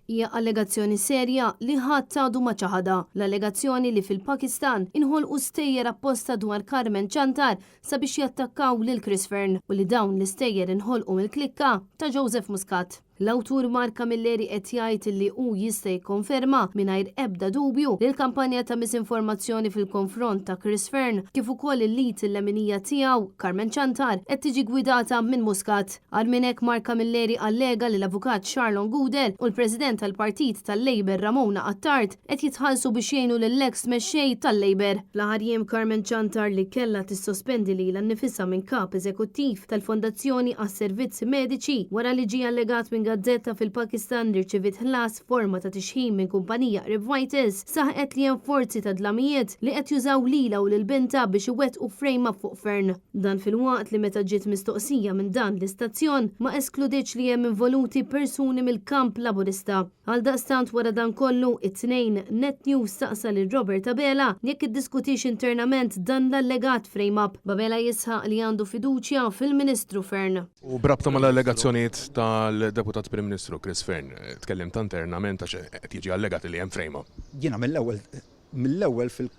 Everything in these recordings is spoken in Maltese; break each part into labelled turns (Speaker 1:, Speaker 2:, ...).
Speaker 1: hija allegazzjoni serja li ħadd għadu ma ċaħada. L-allegazzjoni li fil-Pakistan inħolqu stejjer apposta dwar Carmen Chantar sabiex jattakkaw lil Chris Fern u li dawn l-istejjer inħolqu mill-klikka ta' Joseph Muscat. L-awtur Mark Camilleri qed jgħid li hu jista' jikkonferma mingħajr ebda dubju li l-kampanja ta' misinformazzjoni fil-konfront ta' Chris Fern kif ukoll il-lit il-leminija tiegħu Carmen Chantar qed tiġi gwidata minn Muscat. Għal minn hekk Mark Camilleri allega li l-avukat Sharon Goodell u l-President tal-Partit tal-Labor Ramona Attard qed jitħallsu biex jgħinu lill-eks mexxej tal-Labor. L-aħħar jiem Carmen Chantar li kellha tissospendi lilha nnifisha minn kap eżekuttiv tal-Fondazzjoni għas-Servizzi Mediċi wara li ġie allegat minn gazzetta fil-Pakistan li rċivit ħlas forma ta' tixħim minn kumpanija Revitals saħqet li hemm forzi ta' dlamijiet li qed jużaw lila u lil-binta biex iwettqu frame up fuq Fern. Dan fil-waqt li meta ġiet mistoqsija minn dan l-istazzjon ma eskluditx li hemm involuti persuni mill-kamp laburista. Għaldaqstant wara dan kollu it-tnejn Net News staqsa lil Robert Abela jekk iddiskutix internament dan l-allegat frame up. Abela jisħaq li għandu fiduċja fil-Ministru Fern.
Speaker 2: U brabta mal-allegazzjonijiet tal-Deputat Prim Ministru Chris Fern, tkellimt internament għax qed jiġi allegati li hemm frame up.
Speaker 3: Jiena mill-ewwel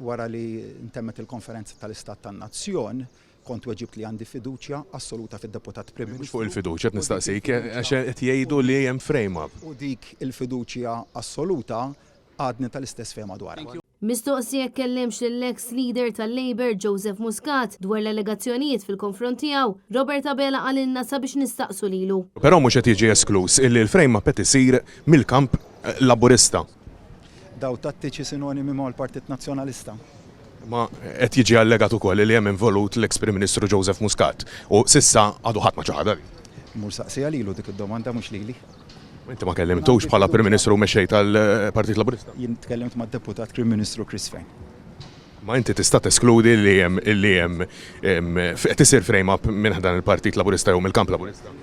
Speaker 3: wara li ntemmet il-konferenza tal-Istat tan-Nazzjon kont weġibt li għandi fiduċja assoluta fid-Deputat Prim Ministru.
Speaker 2: Fuq il-fiduċja qed nistaqsik għax qed jgħidu li hemm frame up.
Speaker 3: U dik il-fiduċja assoluta għadni tal-istess fehma dwarha.
Speaker 1: Mistoqsija kellimx lill-ex leader tal-Labor Joseph Muscat dwar l-allegazzjonijiet fil-konfront tiegħu, Robert Abela qalilna sabiex nistaqsu lilu.
Speaker 2: Però mhux qed jiġi esklus illi l-frame up qed isir mill-kamp laburista.
Speaker 3: Daw tattiċi sinonimi mal-Partit Nazzjonalista.
Speaker 2: Ma qed jiġi allegat ukoll li hemm involut l-ex Prim Ministru Joseph Muscat u sissa għadu ħadd ma ċaħada.
Speaker 3: Mur saqsija lilu dik id-domanda mhux lili.
Speaker 2: Inti ma kellimtux bħala Prim Ministru mexxej tal-Partit Laburista?
Speaker 3: Jien tkellimt mad-Deputat Prim Ministru Chris Fern.
Speaker 2: Ma inti tista' teskludi li hemm qed isir frame up minn dan il-Partit Laburista jew mill-Kamp Laburista?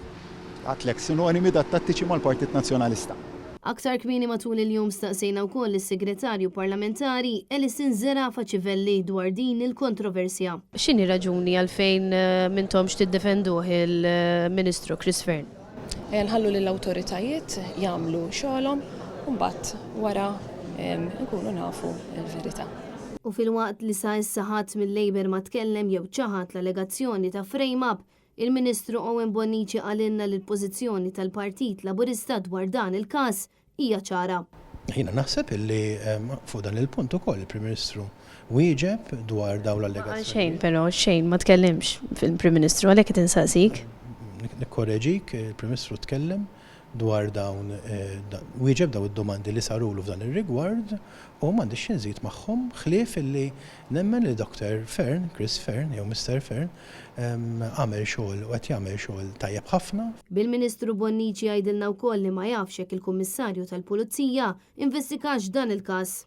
Speaker 3: Għatlek sinonimi dat-tattiċi mal-Partit Nazzjonalista.
Speaker 1: Aktar kmieni matul il-jum staqsejna wkoll is-Segretarju Parlamentari Alison Zerafa Civelli dwar din il-kontroversja.
Speaker 4: X'inhi raġuni għalfejn m'intomx tiddefenduh il-Ministru Chris Fern?
Speaker 5: Nħallu lill-awtoritajiet jagħmlu xogħolhom u mbagħad wara nkunu nafu l-verità.
Speaker 1: U fil-waqt li sa issa ħadd mill-Labor ma tkellem jew ċaħat l-allegazzjoni ta' frame up, il-Ministru Owen Bonnici għalinna li l-pożizzjoni tal-Partit Laburista dwar dan il-każ hija ċara.
Speaker 6: Jiena naħseb illi fuq dan il-punt ukoll il-Prim Ministru wieġeb dwar dawn l-allegazzjoni.
Speaker 4: Xejn però xejn ma tkellimx fil-Prim Ministru għalhekk qed insaqsik.
Speaker 6: Nikkorreġik, il-Prim Ministru tkellem dwar dawn wieġeb daw id-domandi li sarulu f'dan ir-rigward u m'għandix inżid magħhom ħlief illi nemmen li Dr. Fern, Chris Fern jew Mr. Fern għamel xogħol u qed jagħmel xogħol tajjeb ħafna.
Speaker 1: Bil-Ministru Bonnici jgħidilna wkoll li ma jafx hekk il-Kummissarju tal-Pulizija investigax dan il-każ.